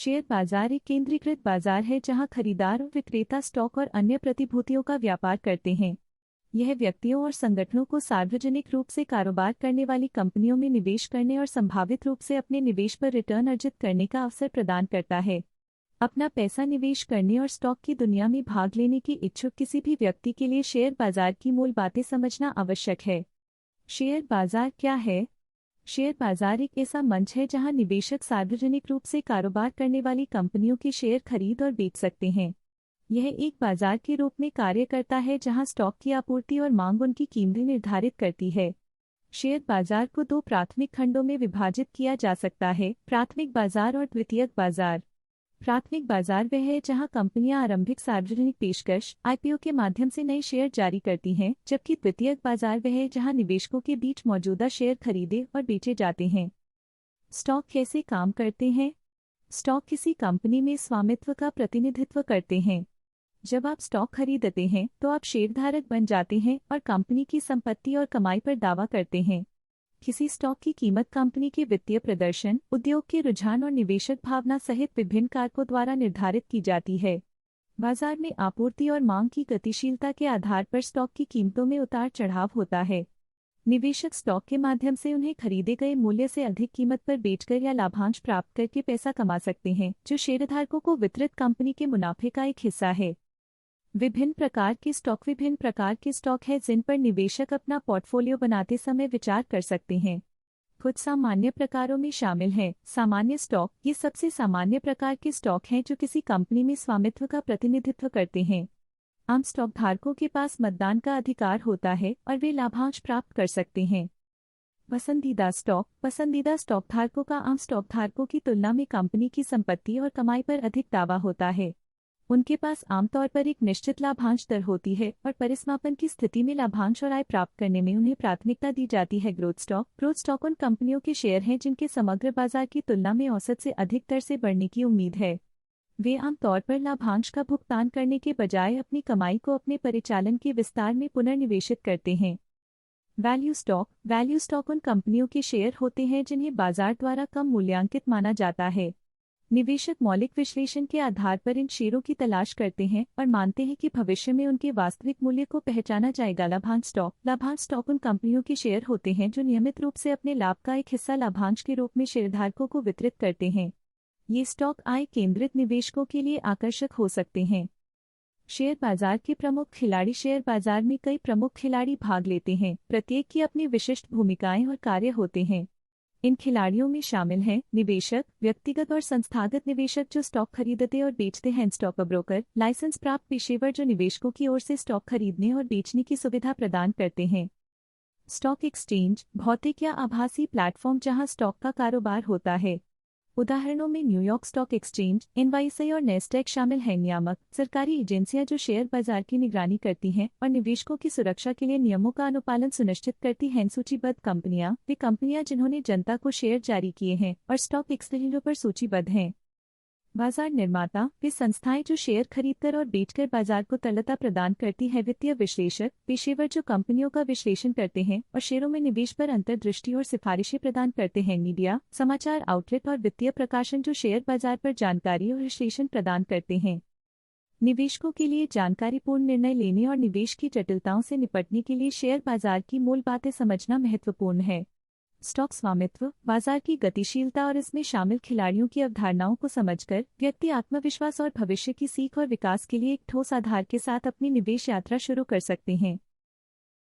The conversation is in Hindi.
शेयर बाजार एक केंद्रीकृत बाजार है जहां खरीदार और विक्रेता स्टॉक और अन्य प्रतिभूतियों का व्यापार करते हैं। यह व्यक्तियों और संगठनों को सार्वजनिक रूप से कारोबार करने वाली कंपनियों में निवेश करने और संभावित रूप से अपने निवेश पर रिटर्न अर्जित करने का अवसर प्रदान करता है। अपना पैसा निवेश करने और स्टॉक की दुनिया में भाग लेने की इच्छुक किसी भी व्यक्ति के लिए शेयर बाजार की मूल बातें समझना आवश्यक है। शेयर बाजार क्या है? शेयर बाजार एक ऐसा मंच है जहां निवेशक सार्वजनिक रूप से कारोबार करने वाली कंपनियों के शेयर खरीद और बेच सकते हैं। यह एक बाजार के रूप में कार्य करता है जहां स्टॉक की आपूर्ति और मांग उनकी कीमतें निर्धारित करती है। शेयर बाजार को दो प्राथमिक खंडों में विभाजित किया जा सकता है, प्राथमिक बाजार और द्वितीयक बाजार। प्राथमिक बाजार वह है जहां कंपनियां आरंभिक सार्वजनिक पेशकश आईपीओ के माध्यम से नए शेयर जारी करती हैं, जबकि द्वितीयक बाजार वह है जहां निवेशकों के बीच मौजूदा शेयर खरीदे और बेचे जाते हैं। स्टॉक कैसे काम करते हैं? स्टॉक किसी कंपनी में स्वामित्व का प्रतिनिधित्व करते हैं। जब आप स्टॉक खरीदते हैं तो आप शेयरधारक बन जाते हैं और कंपनी की संपत्ति और कमाई पर दावा करते हैं। किसी स्टॉक की कीमत कंपनी के वित्तीय प्रदर्शन, उद्योग के रुझान और निवेशक भावना सहित विभिन्न कारकों द्वारा निर्धारित की जाती है। बाजार में आपूर्ति और मांग की गतिशीलता के आधार पर स्टॉक की कीमतों में उतार चढ़ाव होता है। निवेशक स्टॉक के माध्यम से उन्हें खरीदे गए मूल्य से अधिक कीमत पर बेचकर या लाभांश प्राप्त करके पैसा कमा सकते हैं, जो शेयरधारकों को वितरित कंपनी के मुनाफे का एक हिस्सा है। विभिन्न प्रकार के स्टॉक हैं जिन पर निवेशक अपना पोर्टफोलियो बनाते समय विचार कर सकते हैं। कुछ सामान्य प्रकारों में शामिल हैं। सामान्य स्टॉक ये सबसे सामान्य प्रकार के स्टॉक हैं जो किसी कंपनी में स्वामित्व का प्रतिनिधित्व करते हैं। आम स्टॉक धारकों के पास मतदान का अधिकार होता है और वे लाभांश प्राप्त कर सकते हैं। पसंदीदा स्टॉक धारकों का आम स्टॉक धारकों की तुलना में कंपनी की संपत्ति और कमाई पर अधिक दावा होता है। उनके पास आमतौर पर एक निश्चित लाभांश दर होती है और परिसमापन की स्थिति में लाभांश और आय प्राप्त करने में उन्हें प्राथमिकता दी जाती है। ग्रोथ स्टॉक उन कंपनियों के शेयर हैं जिनके समग्र बाजार की तुलना में औसत से अधिक दर से बढ़ने की उम्मीद है। वे आमतौर पर लाभांश का भुगतान करने के बजाय अपनी कमाई को अपने परिचालन के विस्तार में पुनर्निवेशित करते हैं। वैल्यू स्टॉक उन कंपनियों के शेयर होते हैं जिन्हें बाजार द्वारा कम मूल्यांकित माना जाता है। निवेशक मौलिक विश्लेषण के आधार पर इन शेयरों की तलाश करते हैं और मानते हैं कि भविष्य में उनके वास्तविक मूल्य को पहचाना जाएगा। लाभांश स्टॉक उन कंपनियों के शेयर होते हैं जो नियमित रूप से अपने लाभ का एक हिस्सा लाभांश के रूप में शेयरधारकों को वितरित करते हैं। ये स्टॉक आय केंद्रित निवेशकों के लिए आकर्षक हो सकते हैं। शेयर बाजार के प्रमुख खिलाड़ी शेयर बाजार में कई प्रमुख खिलाड़ी भाग लेते हैं। प्रत्येक की अपनी विशिष्ट भूमिकाएं और कार्य होते हैं। इन खिलाड़ियों में शामिल हैं निवेशक, व्यक्तिगत और संस्थागत निवेशक जो स्टॉक खरीदते और बेचते हैं, स्टॉक ब्रोकर, लाइसेंस प्राप्त पेशेवर जो निवेशकों की ओर से स्टॉक खरीदने और बेचने की सुविधा प्रदान करते हैं। स्टॉक एक्सचेंज भौतिक या आभासी प्लेटफॉर्म जहां स्टॉक का कारोबार होता है। उदाहरणों में न्यूयॉर्क स्टॉक एक्सचेंज, एनवाईसी और नेस्डैक शामिल हैं। नियामक सरकारी एजेंसियां जो शेयर बाजार की निगरानी करती हैं और निवेशकों की सुरक्षा के लिए नियमों का अनुपालन सुनिश्चित करती हैं। सूचीबद्ध कंपनियां वे कंपनियां जिन्होंने जनता को शेयर जारी किए हैं और स्टॉक एक्सचेंजों पर सूचीबद्ध हैं। बाजार निर्माता वे संस्थाएं जो शेयर खरीदकर और बेचकर बाजार को तरलता प्रदान करती है। वित्तीय विश्लेषक पेशेवर जो कंपनियों का विश्लेषण करते हैं और शेयरों में निवेश पर अंतर्दृष्टि और सिफारिशें प्रदान करते हैं। मीडिया समाचार आउटलेट और वित्तीय प्रकाशन जो शेयर बाजार पर जानकारी और विश्लेषण प्रदान करते हैं। निवेशकों के लिए जानकारीपूर्ण निर्णय लेने और निवेश की जटिलताओं से निपटने के लिए शेयर बाजार की मूल बातें समझना महत्वपूर्ण है। स्टॉक स्वामित्व बाजार की गतिशीलता और इसमें शामिल खिलाड़ियों की अवधारणाओं को समझकर व्यक्ति आत्मविश्वास और भविष्य की सीख और विकास के लिए एक ठोस आधार के साथ अपनी निवेश यात्रा शुरू कर सकते हैं।